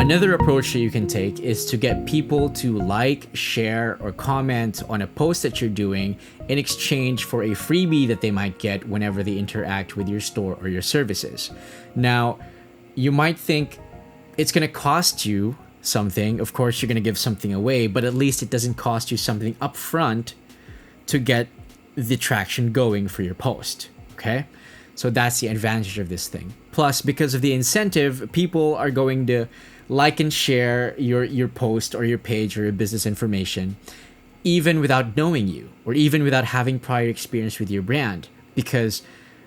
Another approach that you can take is to get people to like, share, or comment on a post that you're doing in exchange for a freebie that they might get whenever they interact with your store or your services. Now, you might think it's going to cost you something. Of course, you're going to give something away, but at least it doesn't cost you something upfront to get the traction going for your post. Okay? So that's the advantage of this thing. Plus, because of the incentive, people are going to like and share your post or your page or your business information, even without knowing you or even without having prior experience with your brand, because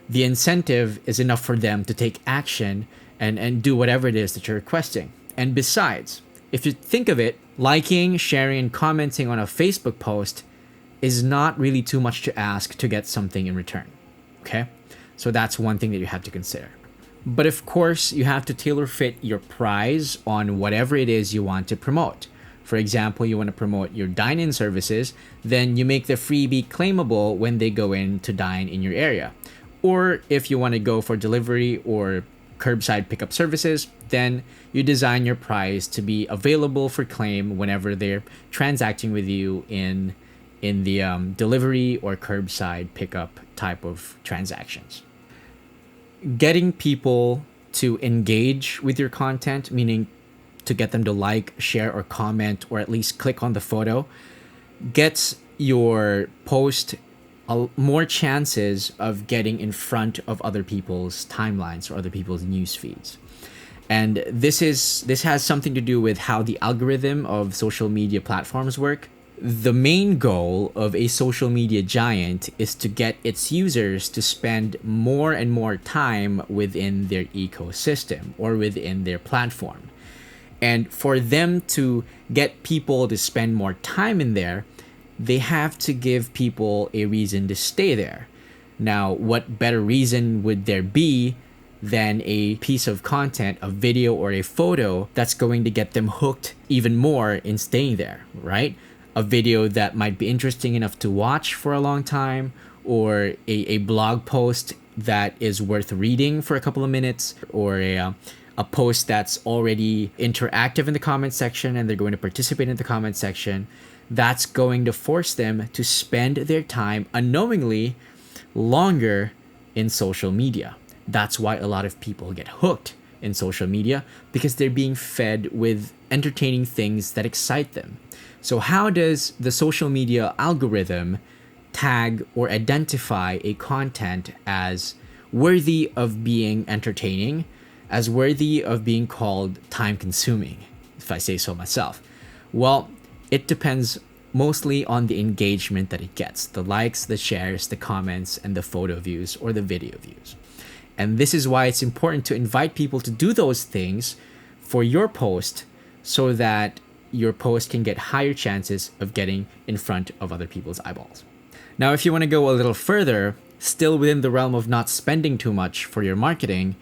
the incentive is enough for them to take action and do whatever it is that you're requesting. And besides, if you think of it, liking, sharing, and commenting on a Facebook post is not really too much to ask to get something in return. Okay? So that's one thing that you have to consider. But of course, you have to tailor fit your price on whatever it is you want to promote. For example, you want to promote your dine-in services, then you make the freebie claimable when they go in to dine in your area. Or if you want to go for delivery or curbside pickup services, then you design your price to be available for claim whenever they're transacting with you in the delivery or curbside pickup type of transactions. Getting people to engage with your content, meaning to get them to like, share, or comment, or at least click on the photo, gets your post more chances of getting in front of other people's timelines or other people's news feeds. And this has something to do with how the algorithm of social media platforms work. The main goal of a social media giant is to get its users to spend more and more time within their ecosystem or within their platform. And for them to get people to spend more time in there, they have to give people a reason to stay there. Now, what better reason would there be than a piece of content, a video or a photo that's going to get them hooked even more in staying there, right? A video that might be interesting enough to watch for a long time, or a blog post that is worth reading for a couple of minutes, or a post that's already interactive in the comment section and they're going to participate in the comment section. That's going to force them to spend their time unknowingly longer in social media. That's why a lot of people get hooked in social media, because they're being fed with entertaining things that excite them. So how does the social media algorithm tag or identify a content as worthy of being entertaining, as worthy of being called time-consuming, if I say so myself? Well, it depends mostly on the engagement that it gets, the likes, the shares, the comments, and the photo views or the video views. And this is why it's important to invite people to do those things for your post, so that your post can get higher chances of getting in front of other people's eyeballs. Now, if you want to go a little further, still within the realm of not spending too much for your marketing,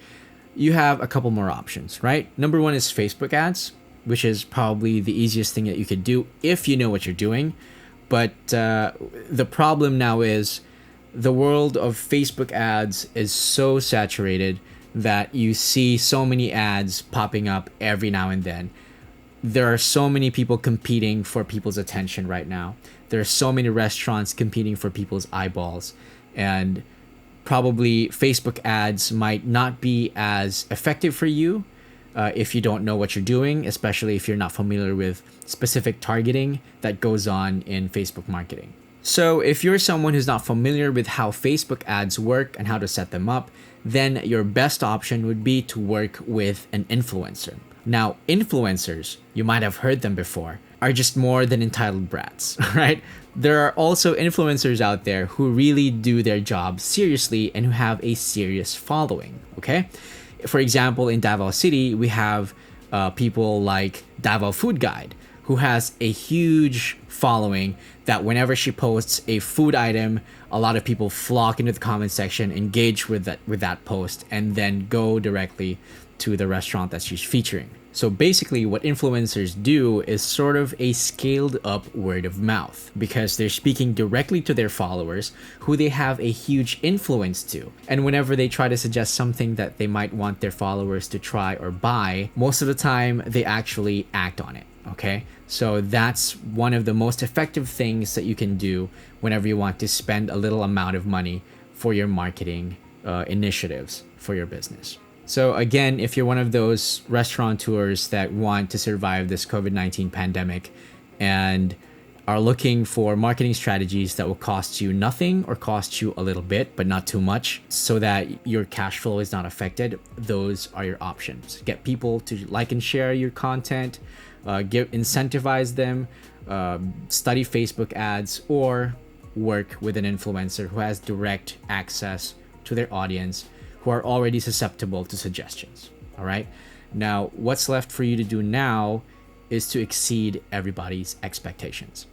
you have a couple more options, right? Number one is Facebook ads, which is probably the easiest thing that you could do if you know what you're doing. But the problem now is the world of Facebook ads is so saturated that you see so many ads popping up every now and then. There are so many people competing for people's attention right now. There are so many restaurants competing for people's eyeballs. And probably Facebook ads might not be as effective for you if you don't know what you're doing, especially if you're not familiar with specific targeting that goes on in Facebook marketing. So if you're someone who's not familiar with how Facebook ads work and how to set them up, then your best option would be to work with an influencer. Now, influencers, you might have heard them before, are just more than entitled brats, right? There are also influencers out there who really do their job seriously and who have a serious following, okay? For example, in Davao City, we have people like Davao Food Guide, who has a huge following that whenever she posts a food item, a lot of people flock into the comment section, engage with that post, and then go directly to the restaurant that she's featuring. So basically what influencers do is sort of a scaled up word of mouth, because they're speaking directly to their followers who they have a huge influence to. And whenever they try to suggest something that they might want their followers to try or buy, most of the time they actually act on it. Okay, so that's one of the most effective things that you can do whenever you want to spend a little amount of money for your marketing initiatives for your business. So again, if you're one of those restaurateurs that want to survive this COVID-19 pandemic and are looking for marketing strategies that will cost you nothing or cost you a little bit, but not too much, so that your cash flow is not affected, those are your options. Get people to like and share your content, incentivize them, study Facebook ads, or work with an influencer who has direct access to their audience, who are already susceptible to suggestions. All right. Now, what's left for you to do now is to exceed everybody's expectations.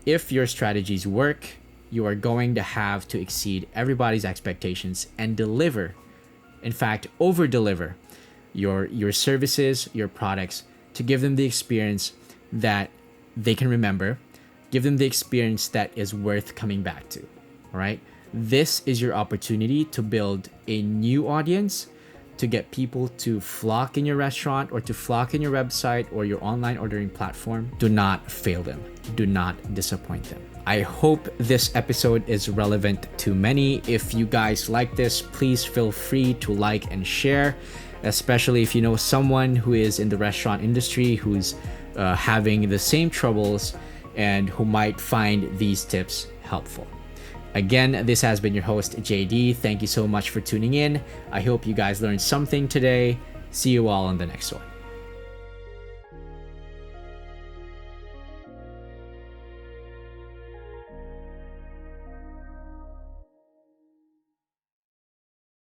If your strategies work, you are going to have to exceed everybody's expectations and deliver, in fact, over deliver your services, your products, to give them the experience that they can remember, give them the experience that is worth coming back to. All right. This is your opportunity to build a new audience, to get people to flock in your restaurant or to flock in your website or your online ordering platform. Do not fail them. Do not disappoint them. I hope this episode is relevant to many. If you guys like this, please feel free to like and share, especially if you know someone who is in the restaurant industry who's having the same troubles and who might find these tips helpful. Again, this has been your host, JD. Thank you so much for tuning in. I hope you guys learned something today. See you all on the next one.